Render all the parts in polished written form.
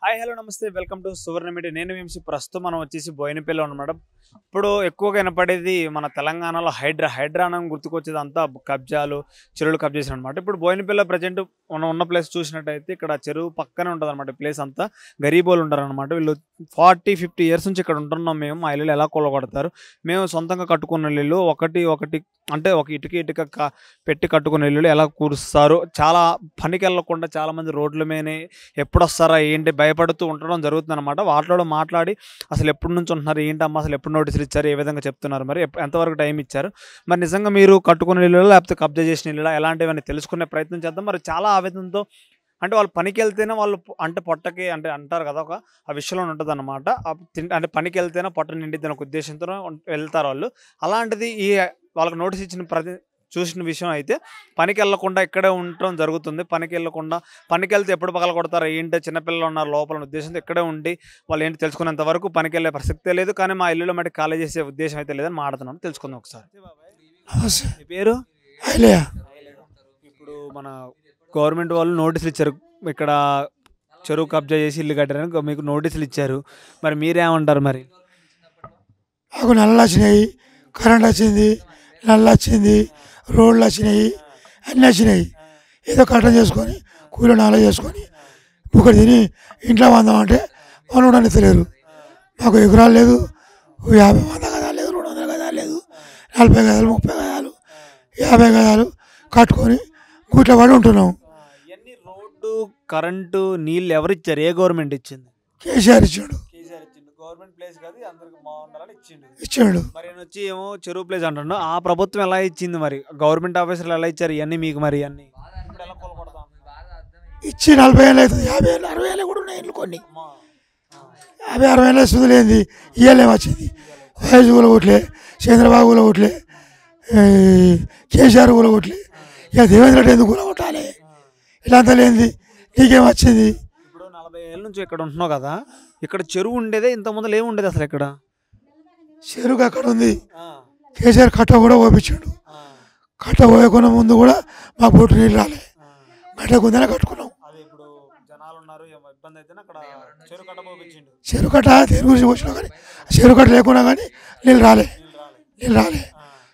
Hi hello నమస్తే welcome to Suvarna media. నేను వంశీ. ప్రస్తుతం మనం వచ్చేసి బోయినపల్లి ఉన్నమాట. ఇప్పుడు ఎక్కువగా వినపడేది మన తెలంగాణలో హైడ్రా అని గుర్తుకొచ్చేది అంతా కబ్జాలు, చెరువులు కబ్జా చేసిన అనమాట. ఇప్పుడు బోయినపల్లి ప్రజెంట్ మనం ఉన్న ప్లేస్ చూసినట్టయితే ఇక్కడ చెరువు పక్కనే ఉంటుంది అనమాట. ప్లేస్ అంతా గరీబోలు ఉంటారు అనమాట. వీళ్ళు 40-50 ఇయర్స్ నుంచి ఇక్కడ ఉంటున్నాం. మేము మా ఇల్లు ఎలా కొలగొడతారు, మేము సొంతంగా కట్టుకున్న ఇల్లు ఒకటి అంటే ఒక ఇటుక పెట్టి కట్టుకున్న ఇల్లు ఎలా కూరుస్తారు. చాలా పనికి వెళ్ళకుండా చాలామంది రోడ్ల మీదనే ఎప్పుడు వస్తారా ఏంటి భయపడుతూ ఉండడం జరుగుతుంది అనమాట. వాటిలో మాట్లాడి అసలు ఎప్పటి నుంచి ఉంటున్నారు ఏంటమ్మా, అసలు ఎప్పుడు నోటీసులు ఇచ్చారు, ఏ విధంగా చెప్తున్నారు, మరి ఎంతవరకు టైం ఇచ్చారు, మరి నిజంగా మీరు కట్టుకున్న ఇల్లు లేకపోతే కబ్జా చేసిన ఇల్లు ఎలాంటివన్నీ తెలుసుకునే ప్రయత్నం చేద్దాం. మరి చాలా ఆవేదనతో అంటే వాళ్ళు పనికి వెళ్తేనే వాళ్ళు అంటే పొట్టకి అంటే అంటారు కదా, ఒక ఆ విషయంలో ఉంటుంది అనమాట. అంటే పనికి వెళ్తేనే పొట్ట నిండిద్ది ఒక ఉద్దేశంతో వెళ్తారు వాళ్ళు. అలాంటిది ఈ వాళ్ళకి నోటీస్ ఇచ్చిన చూసిన విషయం అయితే పనికి వెళ్ళకుండా ఇక్కడే ఉండటం జరుగుతుంది. పనికి వెళ్ళకుండా పనికి వెళ్తే ఎప్పుడు పగల కొడతారు ఏంటి, చిన్నపిల్లలు ఉన్నారు లోపల ఉద్దేశంతో ఇక్కడే ఉండి వాళ్ళు ఏంటి తెలుసుకునేంత వరకు పనికి వెళ్ళే ప్రసక్తే లేదు. కానీ మా ఇల్లులో మట్టి ఖాళీ చేసే ఉద్దేశం అయితే లేదని మాట్లాడుతున్నాం. తెలుసుకుందాం ఒకసారి. మీ పేరు? ఇప్పుడు మన గవర్నమెంట్ వాళ్ళు నోటీసులు ఇచ్చారు, ఇక్కడ చెరువు కబ్జా చేసి ఇల్లు కట్టారని మీకు నోటీసులు ఇచ్చారు. మరి మీరేమంటారు? మరి మాకు నల్లలు వచ్చినాయి, కరెంట్ వచ్చింది, నల్ల వచ్చింది, రోడ్లు వచ్చినాయి, అన్నీ వచ్చినాయి. ఏదో కట్టం చేసుకొని కూలి నాలో చేసుకొని ఒకటి తిని ఇంట్లో వందామంటే వాళ్ళు కూడా తెలియరు. మాకు ఎకరాలు లేదు, 50 గదాలు లేదు, 200 గదాలు లేదు, 40 గదాలు, 30 గదాలు, 50 గదాలు కట్టుకొని కూట్లో పడి ఉంటున్నాం. ఇవన్నీ రోడ్డు, కరెంటు, నీళ్ళు ఎవరు ఇచ్చారు? ఏ గవర్నమెంట్ ఇచ్చింది? కేసీఆర్ ఇచ్చాడు. గవర్నమెంట్ ప్లేస్ కాదు, అందరికి బాగుండాలని ఇచ్చాడు. మరి వచ్చి ఏమో చెరువు ప్లేస్ అంటున్నాడు. ఆ ప్రభుత్వం ఎలా ఇచ్చింది? మరి గవర్నమెంట్ ఆఫీసర్లు ఎలా ఇచ్చారు ఇవన్నీ మీకు? మరి అన్ని ఇచ్చి 40 ఏళ్ళు అవుతుంది, 50 ఏళ్ళు, 60 ఏళ్ళు కూడా ఉన్నాయి. ఇల్లు కొన్ని 50-60 ఏళ్ళ సుదులేంది ఇయ్యలేం వచ్చింది. వైఎస్ కూలగొట్లే, చంద్రబాబు కూలగొట్లే, కేసీఆర్ కూలగొట్లే, ఇక దేవేంద్ర రెడ్డి ఎందుకు కూలగొట్టాలి? ఇలాంతా లేనిది నీకేం వచ్చింది? ఇప్పుడు 40 ఏళ్ళ నుంచి ఇక్కడ ఉంటున్నావు కదా, ఇక్కడ చెరువు ఉండేదే, ఇంత ముందర ఏమి ఉండేది అసలు? ఇక్కడ చెరువు అక్కడ ఉంది. కేసీఆర్ కట్ట కూడా పోపించాడు. కట్ట పోయకుండా ముందు కూడా మా బొట్టు నీళ్ళు రాలే, కట్టకుందని కట్టుకున్నాం. చెరువు కట్ట దేని గురించి పోసినా కానీ చెరువు కట్ట లేకున్నా కానీ నీళ్ళు రాలే.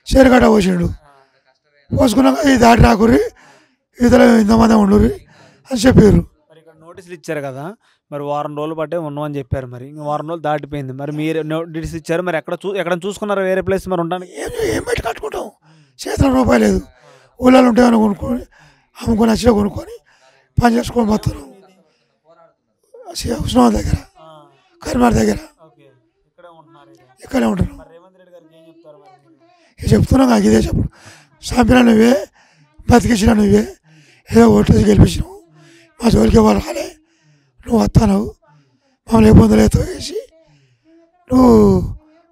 చెరువు కట్ట పోసిండు. పోసుకున్నాక ఈ దాటి రాకుర్రి, ఇతర ఇంతమంది ఉండుర్రి అని చెప్పారు. నోటీసులు ఇచ్చారు కదా, మరి వారం రోజులు పట్టే ఉన్నామని చెప్పారు. మరి ఇంకా వారం రోజులు దాటిపోయింది. మరి మీరు నోటీస్ ఇచ్చారు, మరి ఎక్కడ చూసుకున్నారా వేరే ప్లేస్ మరి ఉండడానికి? ఏం పెట్టి కట్టుకుంటాం, చేతిలో రూపాయలు లేదు. ఊళ్ళలో ఉంటాయని కొనుక్కొని అమ్ముకొని వచ్చినా కొనుక్కొని పని చేసుకొని పోతాను. హుస్నాబాద్ దగ్గర, కరీంనగర్ దగ్గర ఇక్కడే ఉంటాను. చెప్తున్నా నాకు ఇదే చెప్పు, చంపిన నువ్వే, బతికించిన నువ్వే, ఏదో ఓట్లేసి గెలిపించినావు, మా జోలికి వాళ్ళు రాలే, నువ్వు వస్తాను మమ్మల్ని ఇబ్బందులు ఎత్తో వేసి నువ్వు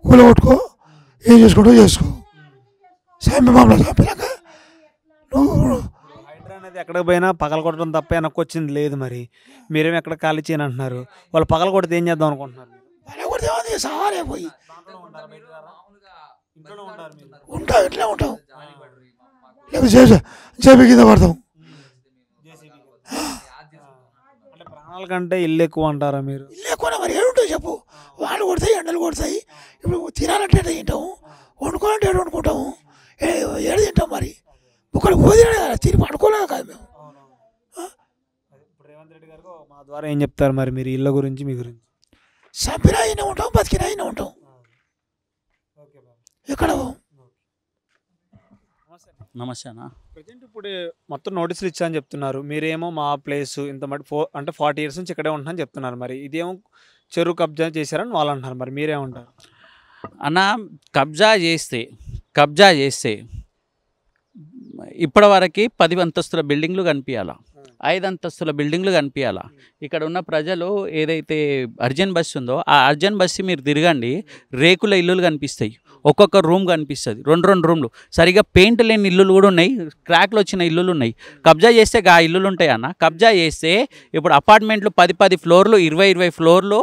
కూల కొట్టుకో, ఏం చేసుకుంటూ చేసుకో, మమ్మల్ని చంపినాక నువ్వు హైడ్రా అనేది ఎక్కడికి పోయినా పగల కొట్టడం తప్ప వెనక్కి వచ్చింది లేదు. మరి మీరేమో ఎక్కడ ఖాళీ చేయని అంటున్నారు. వాళ్ళు పగల కొడితే ఏం చేద్దాం అనుకుంటున్నారు? పగల కొడితే సవాలే పోయి ఉంటాం, ఇట్లా ఉంటాం, లేకపోతే జేబీ కింద పడతాం. ప్రాణాల కంటే ఇల్లు ఎక్కువ అంటారా మీరు? ఇల్లు ఎక్కువ మరి ఏడుంటాయి చెప్పు. వాళ్ళు కొడతాయి, ఎండలు కొడతాయి. ఇప్పుడు తినాలంటే తింటాము, వండుకోవాలంటే ఏడు వండుకుంటాము, ఏడు తింటాం. మరి ఒకటి పోదిన తిని పడుకోలేదు కాదు మేము. రేవంత్ రెడ్డి గారు మా ద్వారా ఏం చెప్తారు మరి మీరు ఇళ్ళ గురించి, మీ గురించి? చంపినా అయినా ఉంటాం, బతికినా అయినా ఉంటాం. ఎక్కడ నమస్తే అన్న. ప్రజెంట్ ఇప్పుడు మొత్తం నోటీసులు ఇచ్చా అని చెప్తున్నారు. మీరేమో మా ప్లేస్ ఇంత మట్టి 40 ఇయర్స్ నుంచి ఇక్కడే ఉంటున్నాను చెప్తున్నారు. మరి ఇదేమో చెరువు కబ్జా చేశారని వాళ్ళు అంటున్నారు. మరి మీరేమంటారు? అన్న, కబ్జా చేస్తే ఇప్పటివరకు 10 అంతస్తుల బిల్డింగ్లు కనిపించాలా, 5 అంతస్తుల బిల్డింగ్లు కనిపించాలా. ఇక్కడ ఉన్న ప్రజలు ఏదైతే అర్జన్ బస్సు ఉందో ఆ అర్జన్ బస్సు మీరు తిరగండి, రేకుల ఇల్లులు కనిపిస్తాయి. ఒక్కొక్క రూమ్ కనిపిస్తుంది, 2 రూమ్లు, సరిగా పెయింట్ లేని ఇల్లులు కూడా ఉన్నాయి, క్రాక్లు వచ్చిన ఇల్లులు ఉన్నాయి. కబ్జా చేస్తే ఆ ఇల్లులు ఉంటాయి అన్న. కబ్జా చేస్తే ఇప్పుడు అపార్ట్మెంట్లు 10 ఫ్లోర్లు, 20 ఫ్లోర్లు,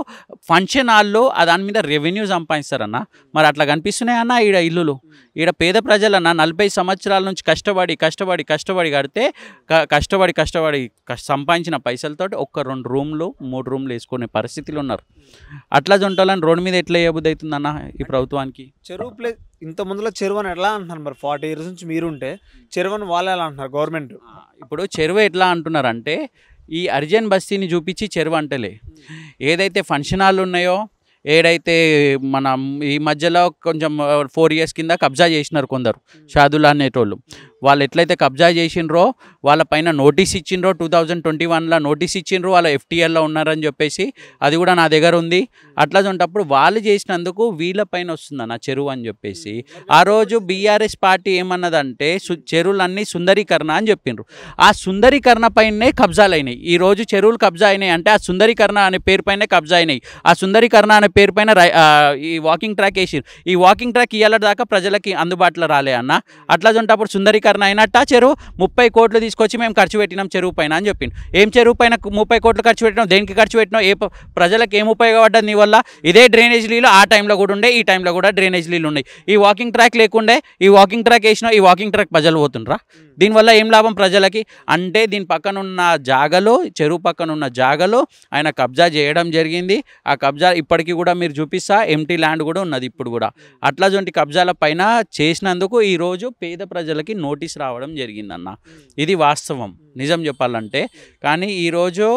ఫంక్షన్ హాల్లో దాని మీద రెవెన్యూ సంపాదిస్తారన్న. మరి అట్లా కనిపిస్తున్నాయి అన్న ఈడ ఇల్లులు. ఈడ పేద ప్రజలన్న 40 సంవత్సరాల నుంచి కష్టపడి కడితే కష్టపడి సంపాదించిన పైసలతోటి 1-2 రూమ్లు 3 రూమ్లు వేసుకునే పరిస్థితులు ఉన్నారు. అట్లా జొంటాలని రోడ్డు మీద ఎట్లా వేయబుద్ధి అవుతుందన్న ఈ ప్రభుత్వానికి? చెరువు ప్లేస్ ఇంత ముందులో చెరువు అని ఎట్లా అంటున్నారు మరి? 40 years నుంచి మీరుంటే చెరువు అని వాళ్ళు ఎలా అంటున్నారు గవర్నమెంట్? ఇప్పుడు చెరువు ఎట్లా అంటున్నారంటే ఈ అర్జన్ బస్తీని చూపించి చెరువు అంటలే, ఏదైతే ఫంక్షన్ హాల్ ఉన్నాయో, ఏడైతే మన ఈ మధ్యలో కొంచెం 4 years కింద కబ్జా చేసినారు కొందరు షాదుల్లా అనేటోళ్ళు, వాళ్ళు ఎట్లయితే కబ్జా చేసినరో వాళ్ళ పైన నోటీస్ ఇచ్చిండ్రో, 2021లో నోటీస్ ఇచ్చిండ్రు, వాళ్ళ FTLలో ఉన్నారని చెప్పేసి, అది కూడా నా దగ్గర ఉంది. అట్లా ఉన్నప్పుడు వాళ్ళు చేసినందుకు వీళ్ళపైన వస్తుందన్న చెరువు అని చెప్పేసి. ఆ రోజు BRS పార్టీ ఏమన్నదంటే చెరువులన్నీ సుందరీకరణ అని చెప్పిండ్రు. ఆ సుందరీకరణ పైనే కబ్జాలు అయినాయి. ఈరోజు చెరువులు కబ్జా అయినాయి అంటే ఆ సుందరీకరణ అనే పేరు పైనే కబ్జా అయినాయి. ఆ సుందరీకరణ అనే పేరు పైన ఈ వాకింగ్ ట్రాక్ వేసిరు. ఈ వాకింగ్ ట్రాక్ ఇయ్యాల దాకా ప్రజలకి అందుబాటులో రాలే అన్న. అట్లా ఉన్నప్పుడు సుందరీకరణ అయినట్ట చెరువు 30 కోట్లు తీసుకొచ్చి మేము ఖర్చు పెట్టినాం చెరువు పైన అని చెప్పిండు. ఏం చెరువు పైన 30 కోట్లు ఖర్చు పెట్టినాం? దేనికి ఖర్చు పెట్టినాం? ప్రజలకు ఏం ఉపయోగపడ్డది నీ వల్ల? ఇదే డ్రైనేజ్ నీళ్ళు ఆ టైంలో కూడా ఉండే, ఈ టైంలో కూడా డ్రైనేజ్ నీళ్ళు ఉన్నాయి. ఈ వాకింగ్ ట్రాక్ లేకుండే, ఈ వాకింగ్ ట్రాక్ వేసినా ఈ వాకింగ్ ట్రాక్ ప్రజలు పోతుండ్రా? దీనివల్ల ఏం లాభం ప్రజలకి? అంటే దీని పక్కనున్న జాగలో, చెరువు పక్కనున్న జాగలో ఆయన కబ్జా చేయడం జరిగింది. ఆ కబ్జా ఇప్పటికీ కూడా మీరు చూపిస్తా, ఎంటీ ల్యాండ్ కూడా ఉన్నది ఇప్పుడు కూడా. అట్లాంటి కబ్జాల పైన చేసినందుకు ఈరోజు పేద ప్రజలకి నోటీస్ రావడం జరిగిందన్న. ఇది వాస్తవం నిజం చెప్పాలంటే. కానీ ఈరోజు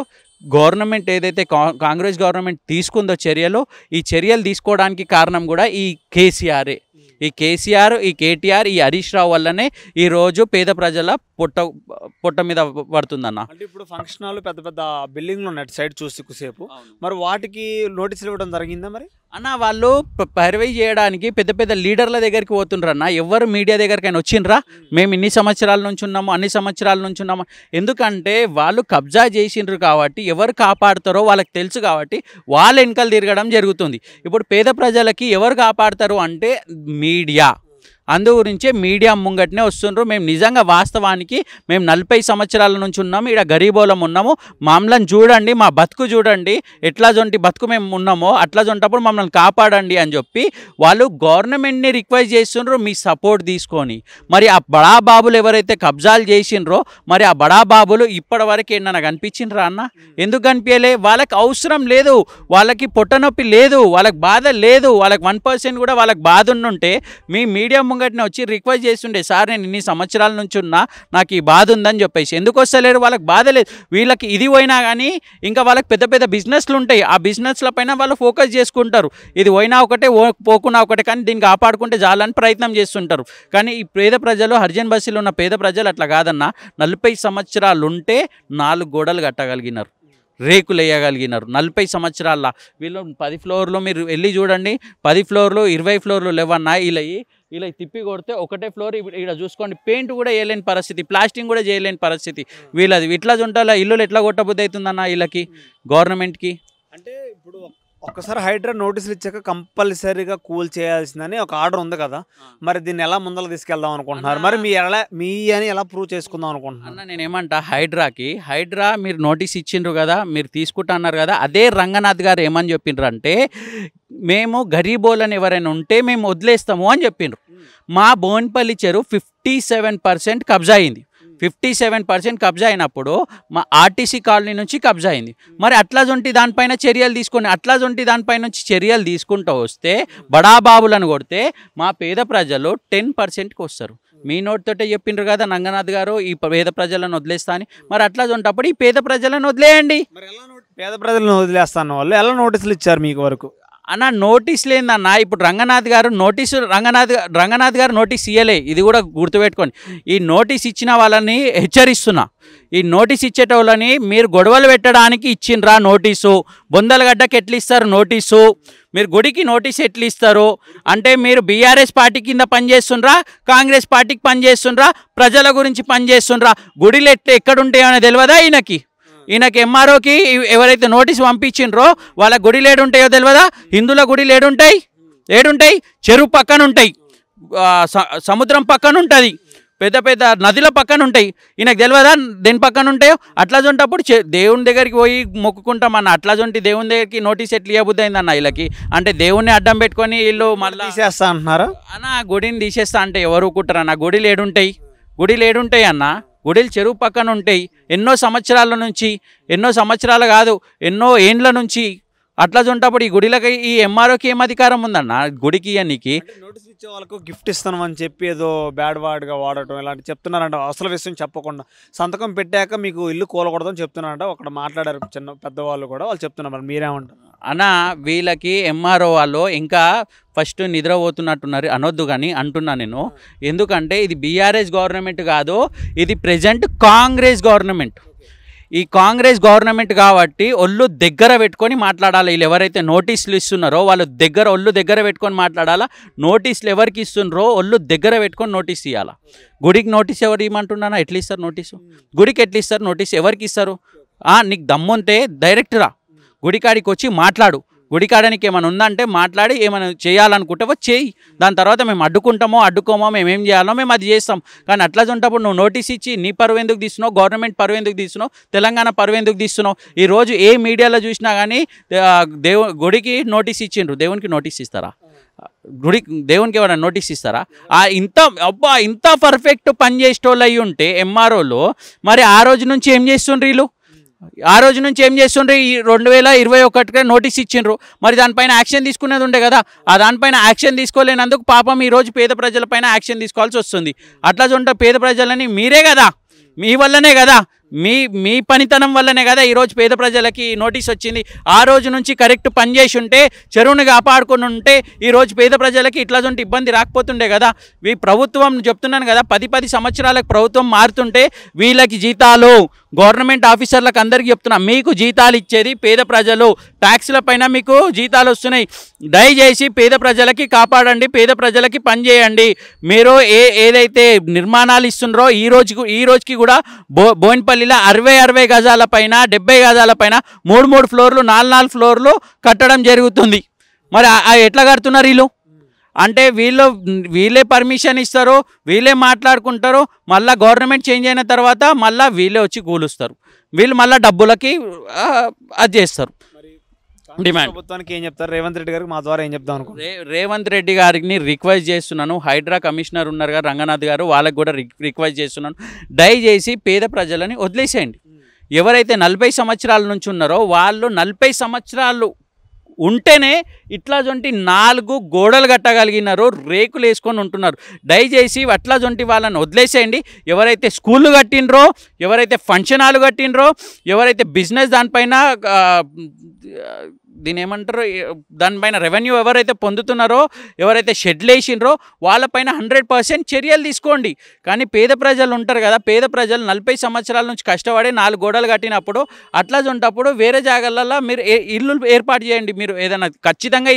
గవర్నమెంట్ ఏదైతే కాంగ్రెస్ గవర్నమెంట్ తీసుకుందో చర్యలు, ఈ చర్యలు తీసుకోవడానికి కారణం కూడా ఈ కేసీఆరే. ఈ కేసీఆర్, ఈ కేటీఆర్, ఈ హరీష్ రావు వల్లనే ఈరోజు పేద ప్రజల పొట్ట మీద పడుతుందన్న. అంటే ఇప్పుడు ఫంక్షన్ హాల్ పెద్ద పెద్ద బిల్డింగ్లు ఉన్నాయి సైడ్ చూసి కుసేపు, మరి వాటికి నోటీసులు ఇవ్వడం జరిగిందా మరి? అన్న వాళ్ళు పర్వై చేయడానికి పెద్ద పెద్ద లీడర్ల దగ్గరికి పోతుండ్రు అన్న. ఎవరు మీడియా దగ్గరికైనా వచ్చిండ్రా? మేము ఇన్ని సంవత్సరాల నుంచి ఉన్నాము, అన్ని సంవత్సరాల నుంచి ఉన్నాము. ఎందుకంటే వాళ్ళు కబ్జా చేసిండ్రు కాబట్టి, ఎవరు కాపాడుతారో వాళ్ళకి తెలుసు కాబట్టి వాళ్ళ వెనకాల తిరగడం జరుగుతుంది. ఇప్పుడు పేద ప్రజలకి ఎవరు కాపాడతారు అంటే మీడియా. అందు గురించే మీడియా ముంగట్నే వస్తుండ్రు. మేము నిజంగా వాస్తవానికి మేము 40 సంవత్సరాల నుంచి ఉన్నాము, ఇక్కడ గరీబోలం ఉన్నాము, మమ్మల్ని చూడండి, మా బతుకు చూడండి, ఎట్లా జొంటి బతుకు మేము ఉన్నామో అట్లా జొంటప్పుడు మమ్మల్ని కాపాడండి అని చెప్పి వాళ్ళు గవర్నమెంట్ని రిక్వెస్ట్ చేస్తుండ్రు మీ సపోర్ట్ తీసుకొని. మరి ఆ బడాబాబులు ఎవరైతే కబ్జాలు చేసిండ్రో, మరి ఆ బడాబాబులు ఇప్పటివరకు ఏంటన్నా కనిపించిండ్రా అన్న? ఎందుకు కనిపించలే? వాళ్ళకి అవసరం లేదు, వాళ్ళకి పొట్టనొప్పి లేదు, వాళ్ళకి బాధ లేదు, వాళ్ళకి 1% కూడా వాళ్ళకి బాధ ఉండుంటే మీ మీడియా ముంగట్నే వచ్చి రిక్వెస్ట్ చేస్తుండే, సార్ నేను ఇన్ని సంవత్సరాల నుంచి ఉన్నా, నాకు ఈ బాధ ఉందని చెప్పేసి. ఎందుకు వస్తలేరు? వాళ్ళకి బాధ లేదు. వీళ్ళకి ఇది పోయినా కానీ ఇంకా వాళ్ళకి పెద్ద పెద్ద బిజినెస్లు ఉంటాయి, ఆ బిజినెస్ల పైన వాళ్ళు ఫోకస్ చేసుకుంటారు. ఇది పోయినా ఒకటే, పోకున్నా ఒకటే, కానీ దీన్ని కాపాడుకుంటే చాలని ప్రయత్నం చేస్తుంటారు. కానీ ఈ పేద ప్రజలు, హర్జన్ బస్తీలో ఉన్న పేద ప్రజలు అట్లా కాదన్న. 40 సంవత్సరాలు ఉంటే 4 గోడలు కట్టగలిగినారు, రేకులు వేయగలిగినారు 40 సంవత్సరాల. వీళ్ళు 10 ఫ్లోర్లు మీరు వెళ్ళి చూడండి, 10 ఫ్లోర్లు 20 ఫ్లోర్లు లేవన్నా. ఇలా తిప్పి కొడితే ఒకటే ఫ్లోర్. ఇక్కడ చూసుకోండి, పెయింట్ కూడా వేయలేని పరిస్థితి, ప్లాస్టింగ్ కూడా చేయలేని పరిస్థితి వీళ్ళది. ఇట్లా ఉంటాల ఇల్లులు ఎట్లా కొట్టబుద్ధి అవుతుందన్న వీళ్ళకి, గవర్నమెంట్కి. అంటే ఇప్పుడు ఒక్కసారి హైడ్రా నోటీసులు ఇచ్చాక కంపల్సరీగా కూల్ చేయాల్సిందని ఒక ఆర్డర్ ఉంది కదా, మరి దీన్ని ఎలా ముందర తీసుకెళ్దాం అనుకుంటున్నారు? మరి మీ అని ఎలా ప్రూవ్ చేసుకుందాం అనుకుంటున్నారు? అన్న నేనేమంటా, హైడ్రా మీరు నోటీస్ ఇచ్చిండ్రు కదా, మీరు తీసుకుంటా అన్నారు కదా, అదే రంగనాథ్ గారు ఏమని చెప్పిండ్రు అంటే, మేము గరీబోళ్ళని ఎవరైనా ఉంటే మేము వదిలేస్తాము అని చెప్పిండ్రు. మా బోన్పల్లి చెరువు 57% కబ్జా అయింది. 57% కబ్జా అయినప్పుడు మా ఆర్టీసీ కాలనీ నుంచి కబ్జా అయింది. మరి అట్లాజొంటి దానిపైన చర్యలు తీసుకొని, అట్లాజొంటి దానిపైన నుంచి చర్యలు తీసుకుంటూ వస్తే, బడాబాబులను కొడితే మా పేద ప్రజలు 10%కి వస్తారు. మీ నోటితోటే చెప్పిండ్రు కదా రంగనాథ్ గారు, ఈ పేద ప్రజలను వదిలేస్తా అని. మరి అట్లాజొంటప్పుడు ఈ పేద ప్రజలను వదిలేయండి. పేద ప్రజలను వదిలేస్తాను వాళ్ళు ఎలా నోటీసులు ఇచ్చారు మీకు వరకు? అన్న నోటీస్ లేదన్న. ఇప్పుడు రంగనాథ్ గారు నోటీస్ ఇయ్యలే, ఇది కూడా గుర్తుపెట్టుకోండి. ఈ నోటీస్ ఇచ్చిన వాళ్ళని హెచ్చరిస్తున్నా, ఈ నోటీస్ ఇచ్చేటోళ్ళని మీరు గొడవలు పెట్టడానికి ఇచ్చిండ్రా నోటీసు? బొందలగడ్డకి ఎట్లా ఇస్తారు నోటీసు? మీరు గుడికి నోటీస్ ఎట్లా ఇస్తారు? అంటే మీరు BRS పార్టీ కింద పనిచేస్తుండ్రా, కాంగ్రెస్ పార్టీకి పనిచేస్తుండ్రా, ప్రజల గురించి పనిచేస్తుండ్రా? గుడిలు ఎక్కడుంటాయో తెలియదా ఈయనకి? MROకి ఎవరైతే నోటీస్ పంపించిండ్రో వాళ్ళ గుడి లేడుంటాయో తెలియదా? హిందువుల గుడి లేడుంటాయి, ఏడుంటాయి? చెరువు పక్కన ఉంటాయి, సముద్రం పక్కన ఉంటుంది, పెద్ద పెద్ద నదుల పక్కన ఉంటాయి. ఈయనకు తెలియదా దేని పక్కన ఉంటాయో? అట్లాంటప్పుడు దేవుని దగ్గరికి పోయి మొక్కుకుంటామన్న. అట్లాంటి దేవుని దగ్గరికి నోటీస్ ఎట్లా ఇవ్వబుద్ధి అయిందన్న వీళ్ళకి? అంటే దేవుణ్ణి అడ్డం పెట్టుకొని వీళ్ళు మళ్ళీ తీసేస్తా అంటున్నారా అన్న? గుడిని తీసేస్తా అంటే ఎవరు ఊరుకుంటారు అన్న? గుడిలు ఏడుంటాయి? గుడిలు ఏడుంటాయి అన్న? గుడిలు చెరువు పక్కన ఉంటాయి. ఎన్నో సంవత్సరాల నుంచి, ఎన్నో సంవత్సరాలు కాదు ఎన్నో ఏండ్ల నుంచి. అట్లా చూంటప్పుడు ఈ గుడిలకి ఈ ఎంఆర్ఓకి ఏం అధికారం ఉందన్న గుడికి ఇవ్వనీకి? నోటీస్ ఇచ్చే వాళ్ళకు గిఫ్ట్ ఇస్తాను అని చెప్పి ఏదో బ్యాడ్ వర్డ్గా వాడటం ఇలాంటి చెప్తున్నారంట. అసలు విషయం చెప్పకుండా సంతకం పెట్టాక మీకు ఇల్లు కూలకూడదని చెప్తున్నారంట. అక్కడ మాట్లాడారు చిన్న పెద్దవాళ్ళు కూడా, వాళ్ళు చెప్తున్నారు. మరి మీరేమంటారు అన్న? వీళ్ళకి ఎంఆర్ఓ వాళ్ళు ఇంకా ఫస్ట్ నిద్రపోతున్నట్టున్నారు అనొద్దు కానీ అంటున్నా నేను. ఎందుకంటే ఇది బీఆర్ఎస్ గవర్నమెంట్ కాదు, ఇది ప్రజెంట్ కాంగ్రెస్ గవర్నమెంట్. ఈ కాంగ్రెస్ గవర్నమెంట్ కాబట్టి ఒళ్ళు దగ్గర పెట్టుకొని మాట్లాడాలి. వీళ్ళు ఎవరైతే నోటీసులు ఇస్తున్నారో వాళ్ళు ఒళ్ళు దగ్గర పెట్టుకొని మాట్లాడాలా. నోటీసులు ఎవరికి ఇస్తున్నారో ఒళ్ళు దగ్గర పెట్టుకొని నోటీస్ ఇవ్వాలా. గుడికి నోటీస్ ఎవరు ఇవ్వమంటున్నానా? ఎట్లా ఇస్తారు నోటీసు? గుడికి ఎట్లా ఇస్తారు నోటీస్? ఎవరికి ఇస్తారు? నీకు దమ్ముంటే డైరెక్ట్ రా, గుడికాడికి వచ్చి మాట్లాడు. గుడికాడానికి ఏమైనా ఉందంటే మాట్లాడి ఏమైనా చేయాలనుకుంటావో చేయి. దాని తర్వాత మేము అడ్డుకోమో మేమేం చేయాలో మేము అది చేస్తాం. కానీ అట్లా ఉంటప్పుడు నువ్వు నోటీస్ ఇచ్చి నీ పరువు ఎందుకు తీస్తున్నావు? గవర్నమెంట్ పరువు ఎందుకు తీస్తున్నావు? తెలంగాణ పరువు ఎందుకు తీస్తున్నావు? ఈరోజు ఏ మీడియాలో చూసినా కానీ గుడికి నోటీస్ ఇచ్చిండ్రు, దేవునికి నోటీస్ ఇస్తారా? దేవునికి ఎవరైనా నోటీస్ ఇస్తారా? ఇంత పర్ఫెక్ట్ పని చేసేటోళ్ళు అయ్యి ఉంటే ఎంఆర్ఓలో, మరి ఆ రోజు నుంచి ఏం చేస్తుండ్రు వీళ్ళు? ఆ రోజు నుంచి ఏం చేస్తుండ్రు? ఈ 2021 నోటీస్ ఇచ్చిండ్రు, మరి దానిపైన యాక్షన్ తీసుకునేది ఉండే కదా. ఆ దానిపైన యాక్షన్ తీసుకోలేనందుకు పాపం ఈరోజు పేద ప్రజలపైన యాక్షన్ తీసుకోవాల్సి వస్తుంది. అట్లా చూంటే పేద ప్రజలని మీరే కదా, మీ వల్లనే కదా, మీ పనితనం వల్లనే కదా ఈరోజు పేద ప్రజలకి నోటీస్ వచ్చింది. ఆ రోజు నుంచి కరెక్ట్ పని చేసి ఉంటే, చెరువుని కాపాడుకుని ఉంటే ఈరోజు పేద ప్రజలకి ఇట్లా ఇబ్బంది రాకపోతుండే కదా. ఈ ప్రభుత్వం చెప్తున్నాను కదా, 10 సంవత్సరాలకు ప్రభుత్వం మారుతుంటే వీళ్ళకి జీతాలు, గవర్నమెంట్ ఆఫీసర్లకు అందరికీ చెప్తున్నా, మీకు జీతాలు ఇచ్చేది పేద ప్రజలు. ట్యాక్స్ల పైన మీకు జీతాలు వస్తున్నాయి. దయచేసి పేద ప్రజలకి కాపాడండి, పేద ప్రజలకి పని చేయండి. మీరు ఏదైతే నిర్మాణాలు ఇస్తున్నారో ఈ రోజుకి కూడా బోయినపల్లిలో 60 గజాల పైన 70 గజాల పైన 3 ఫ్లోర్లు 4 ఫ్లోర్లు కట్టడం జరుగుతుంది. మరి ఎట్లా కడుతున్నారు వీళ్ళు? అంటే వీళ్ళే పర్మిషన్ ఇస్తారు, వీళ్ళే మాట్లాడుకుంటారు. మళ్ళీ గవర్నమెంట్ చేంజ్ అయిన తర్వాత మళ్ళీ వీళ్ళే వచ్చి కూలుస్తారు. వీళ్ళు మళ్ళీ డబ్బులకి అది చేస్తారు. డిమాండ్ ప్రభుత్వానికి ఏం చెప్తారు? రేవంత్ రెడ్డి గారికి మా ద్వారా ఏం చెప్తాం అనుకుంటున్నారు? రేవంత్ రెడ్డి గారిని రిక్వెస్ట్ చేస్తున్నాను, హైడ్రా కమిషనర్ ఉన్నారు కదా రంగనాథ్ గారు, వాళ్ళకి కూడా రిక్వెస్ట్ చేస్తున్నాను, దయచేసి పేద ప్రజలని వదిలేసేయండి. ఎవరైతే 40 సంవత్సరాల నుంచి ఉన్నారో వాళ్ళు 40 సంవత్సరాలు ఉంటేనే ఇట్లా 4 గోడలు కట్టగలిగినారు, రేకులు వేసుకొని ఉంటున్నారు. దయచేసి అట్లా వాళ్ళని వదిలేసేయండి. ఎవరైతే స్కూళ్ళు కట్టినరో, ఎవరైతే ఫంక్షన్ హాల్ కట్టినరో, ఎవరైతే బిజినెస్ దానిపైన దీని ఏమంటారు దానిపైన రెవెన్యూ ఎవరైతే పొందుతున్నారో, ఎవరైతే షెడ్లు వేసినరో వాళ్ళపైన 100% చర్యలు తీసుకోండి. కానీ పేద ప్రజలు ఉంటారు కదా, పేద ప్రజలు 40 సంవత్సరాల నుంచి కష్టపడి 4 గోడలు కట్టినప్పుడు అట్లా ఉంటప్పుడు వేరే జాగాలలో మీరు ఇల్లు ఏర్పాటు చేయండి. మీరు ఏదైనా ఖచ్చితంగా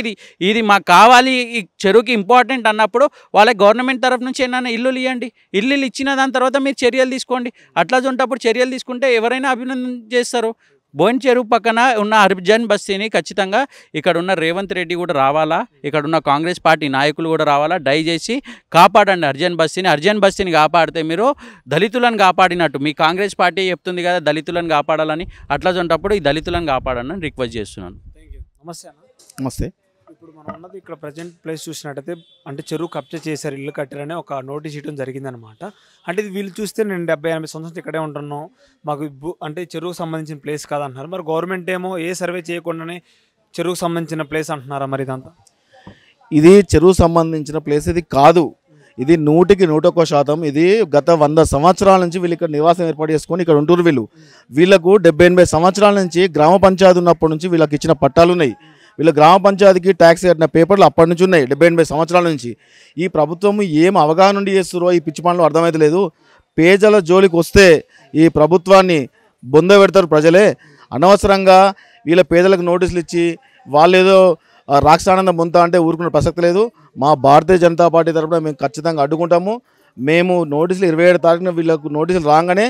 ఇది మాకు కావాలి, ఈ చెరువుకి ఇంపార్టెంట్ అన్నప్పుడు వాళ్ళకి గవర్నమెంట్ తరఫు నుంచి ఏమైనా ఇల్లులు ఇవ్వండి. ఇల్లులు ఇచ్చిన దాని తర్వాత మీరు చర్యలు తీసుకోండి. అట్లా ఉంటప్పుడు చర్యలు తీసుకుంటే ఎవరైనా అభినందన చేస్తారు. బోయిన చెరువు పక్కన ఉన్న అర్జన్ బస్తీని ఖచ్చితంగా ఇక్కడ ఉన్న రేవంత్ రెడ్డి కూడా రావాలా, ఇక్కడ ఉన్న కాంగ్రెస్ పార్టీ నాయకులు కూడా రావాలా. దయచేసి కాపాడండి అర్జన్ బస్తీని కాపాడితే మీరు దళితులను కాపాడినట్టు. మీ కాంగ్రెస్ పార్టీ చెప్తుంది కదా దళితులను కాపాడాలని, అట్లా చూంటప్పుడు ఈ దళితులను కాపాడని రిక్వెస్ట్ చేస్తున్నాను. నమస్తే అన్న. నమస్తే. ఇప్పుడు మనం ఉన్నది ఇక్కడ ప్రజెంట్ ప్లేస్ చూసినట్టయితే అంటే చెరువు కబ్జా చేశారు, ఇల్లు కట్టారని ఒక నోటీస్ ఇవ్వడం జరిగిందనమాట. అంటే ఇది వీళ్ళు చూస్తే నేను 70-80 సంవత్సరాలు ఇక్కడే ఉంటున్నాను, మాకు అంటే చెరువుకు సంబంధించిన ప్లేస్ కాదంటున్నారు. మరి గవర్నమెంట్ ఏమో ఏ సర్వే చేయకుండానే చెరువుకు సంబంధించిన ప్లేస్ అంటున్నారా? మరి ఇదంతా ఇది చెరువు సంబంధించిన ప్లేస్ ఇది కాదు. ఇది 100% ఇది గత 100 సంవత్సరాల నుంచి వీళ్ళు ఇక్కడ నివాసం ఏర్పాటు చేసుకొని ఇక్కడ ఉంటున్నారు. వీళ్ళకు 70-80 సంవత్సరాల నుంచి గ్రామ పంచాయతీ ఉన్నప్పటి నుంచి వీళ్ళకి ఇచ్చిన పట్టాలు ఉన్నాయి. వీళ్ళు గ్రామ పంచాయతీకి ట్యాక్స్ కట్టిన పేపర్లు అప్పటి నుంచి ఉన్నాయి 70-80 సంవత్సరాల నుంచి. ఈ ప్రభుత్వం ఏం అవగాహన నుండి చేస్తారో ఈ పిచ్చి పనులు అర్థమైతలేదు. పేదల జోలికి వస్తే ఈ ప్రభుత్వాన్ని బొంద పెడతారు ప్రజలే. అనవసరంగా వీళ్ళ పేదలకు నోటీసులు ఇచ్చి వాళ్ళు ఏదో రాక్షసానందం పొందుతా అంటే ఊరుకునే ప్రసక్తి లేదు. మా భారతీయ జనతా పార్టీ తరఫున మేము ఖచ్చితంగా అడ్డుకుంటాము. మేము నోటీసులు 27 తారీఖున వీళ్ళకు నోటీసులు రాగానే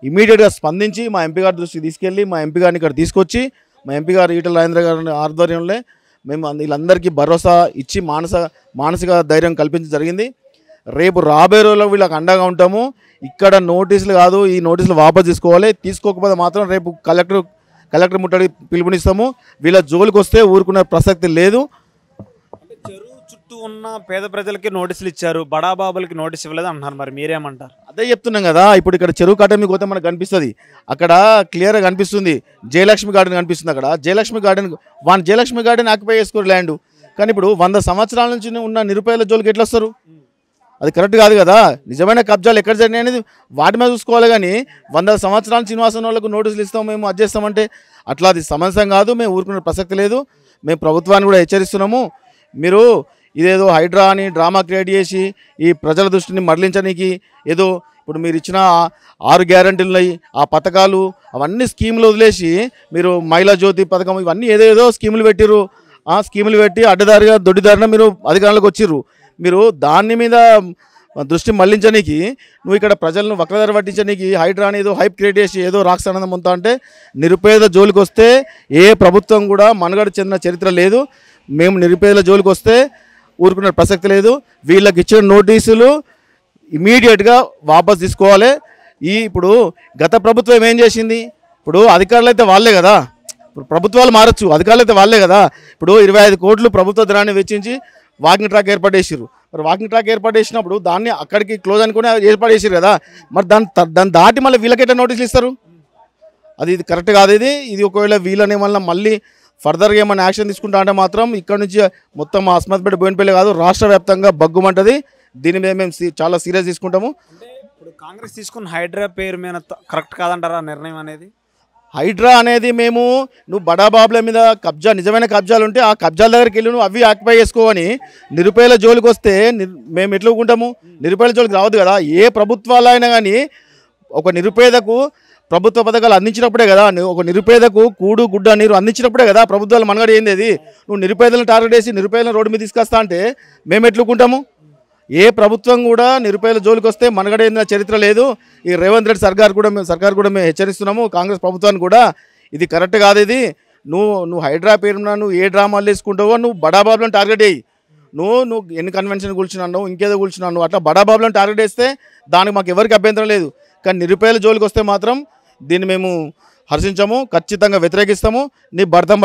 ఇమీడియట్గా స్పందించి మా ఎంపీ గారి దృష్టికి తీసుకెళ్ళి మా ఎంపీ గారిని ఇక్కడ తీసుకొచ్చి మా ఎంపీ గారు ఈటల రాజేంద్ర గారి ఆధ్వర్యంలో మేము వీళ్ళందరికీ భరోసా ఇచ్చి మానసిక ధైర్యం కల్పించడం జరిగింది. రేపు రాబోయే రోజుల్లో వీళ్ళకి అండగా ఉంటాము. ఇక్కడ నోటీసులు కాదు, ఈ నోటీసులు వాపసు తీసుకోవాలి. తీసుకోకపోతే మాత్రం రేపు కలెక్టర్ ముట్టడి పిలుపునిస్తాము. వీళ్ళ జోలికి వస్తే ఊరుకునే ప్రసక్తి లేదు. చెరువు చుట్టూ ఉన్న పేద ప్రజలకి నోటీసులు ఇచ్చారు, బడాబాబులకి నోటీస్ ఇవ్వలేదు అంటున్నారు. మరి మీరేమంటారు? అదే చెప్తున్నాం కదా. ఇప్పుడు ఇక్కడ చెరువు కట్ట మీకు పోతే మనకు కనిపిస్తుంది, అక్కడ క్లియర్గా కనిపిస్తుంది జయలక్ష్మి గార్డెన్ కనిపిస్తుంది. అక్కడ జయలక్ష్మి గార్డెన్ ఆక్యుపై చేసుకోరు ల్యాండ్. కానీ ఇప్పుడు 100 సంవత్సరాల నుంచి ఉన్న నిరుపేదల జోలికి ఎట్లా వస్తారు? అది కరెక్ట్ కాదు కదా. నిజమైన కబ్జాలు ఎక్కడ జరిగినాయి అనేది వాటి మీద చూసుకోవాలి. కానీ 100 సంవత్సరాల శ్రీనివాసం వాళ్ళకు నోటీసులు ఇస్తాం, మేము అది చేస్తామంటే అట్లా అది సమంజసం కాదు. మేము ఊరుకునే ప్రసక్తి లేదు. మేము ప్రభుత్వాన్ని కూడా హెచ్చరిస్తున్నాము. మీరు ఇదేదో హైడ్రా అని డ్రామా క్రియేట్ చేసి ఈ ప్రజల దృష్టిని మరలించడానికి ఏదో ఇప్పుడు మీరు ఇచ్చిన 6 గ్యారంటీలు ఉన్నాయి, ఆ పథకాలు అవన్నీ స్కీములు వదిలేసి మీరు మహిళా జ్యోతి పథకం ఇవన్నీ ఏదేదో స్కీములు పెట్టిర్రు. ఆ స్కీములు పెట్టి అడ్డదారిగా దొడ్డిదారిన మీరు అధికారంలోకి వచ్చిర్రు. మీరు దాని మీద దృష్టి మళ్లించడానికి నువ్వు ఇక్కడ ప్రజలను వక్రదారి పట్టించడానికి హైడ్రా అని ఏదో హైప్ క్రియేట్ చేసి ఏదో రాక్షసానందం ఉందా అంటే నిరుపేద జోలికి వస్తే ఏ ప్రభుత్వం కూడా మనుగడ చెందిన చరిత్ర లేదు. మేము నిరుపేదల జోలికి వస్తే ఊరుకునే ప్రసక్తి లేదు. వీళ్ళకి ఇచ్చిన నోటీసులు ఇమీడియట్గా వాపస్ తీసుకోవాలి. ఇప్పుడు గత ప్రభుత్వం ఏం చేసింది? ఇప్పుడు అధికారులు అయితే వాళ్ళే కదా, ఇప్పుడు ప్రభుత్వాలు మారచ్చు, అధికారులు అయితే వాళ్ళే కదా. ఇప్పుడు 25 కోట్లు ప్రభుత్వ ధనాన్ని వెచ్చించి వాకింగ్ ట్రాక్ ఏర్పాటు చేసిర్రు. మరి వాకింగ్ ట్రాక్ ఏర్పాటు చేసినప్పుడు దాన్ని అక్కడికి క్లోజ్ అనుకుని ఏర్పాటు చేసిర్రు కదా. మరి దాన్ని దాటి మళ్ళీ వీళ్ళకైతే నోటీసులు ఇస్తారు? ఇది కరెక్ట్ కాదు. ఇది ఒకవేళ వీళ్ళని మళ్ళీ ఫర్దర్గా ఏమైనా యాక్షన్ తీసుకుంటా అంటే మాత్రం ఇక్కడ నుంచి మొత్తం అస్మత్పేట బోయినపల్లి కాదు రాష్ట్ర వ్యాప్తంగా బగ్గుమంటది. దీని మీద మేము చాలా సీరియస్ తీసుకుంటాము. ఇప్పుడు కాంగ్రెస్ తీసుకున్న హైడ్రా పేరు మీద కరెక్ట్ కాదంటారా నిర్ణయం అనేది? హైడ్రా అనేది నువ్వు బడాబాబుల మీద నిజమైన కబ్జాలు ఉంటే ఆ కబ్జాల దగ్గరికి వెళ్ళి నువ్వు అవి ఆక్యుపై చేసుకోవని నిరుపేదల జోలికి వస్తే మేము ఎట్లా ఊరుకుంటాము? నిరుపేదల జోలికి రావద్దు కదా. ఏ ప్రభుత్వాలైనా కానీ ఒక నిరుపేదకు ప్రభుత్వ పథకాలు అందించినప్పుడే కదా, ఒక నిరుపేదకు కూడు గుడ్డ నీరు అందించినప్పుడే కదా ప్రభుత్వాలు మనగడ ఏంది. అది నువ్వు నిరుపేదలను టార్గెట్ చేసి నిరుపేదలను రోడ్డు మీద తీసుకొస్తా అంటే మేము ఎట్లుకుంటాము? ఏ ప్రభుత్వం కూడా నిరుపేదల జోలికి వస్తే మనగడ ఏందిన చరిత్ర లేదు. ఈ రేవంత్ రెడ్డి సర్కార్ కూడా మేము హెచ్చరిస్తున్నాము. కాంగ్రెస్ ప్రభుత్వాన్ని కూడా ఇది కరెక్ట్ కాదు. ఇది నువ్వు హైడ్రా పేరున నువ్వు ఏ డ్రామాలు వేసుకుంటావో నువ్వు బడాబాబులను టార్గెట్ చేయి. నువ్వు ఎన్ని కన్వెన్షన్ కూర్చున్నావు, ఇంకేదో కూర్చున్నావు, అట్లా బడాబాబులను టార్గెట్ చేస్తే దానికి మాకు ఎవరికి అభ్యంతరం లేదు. కానీ నిరుపేదల జోలికి వస్తే మాత్రం దీన్ని మేము హర్షించము, ఖచ్చితంగా వ్యతిరేకిస్తాము. నీ భర్తం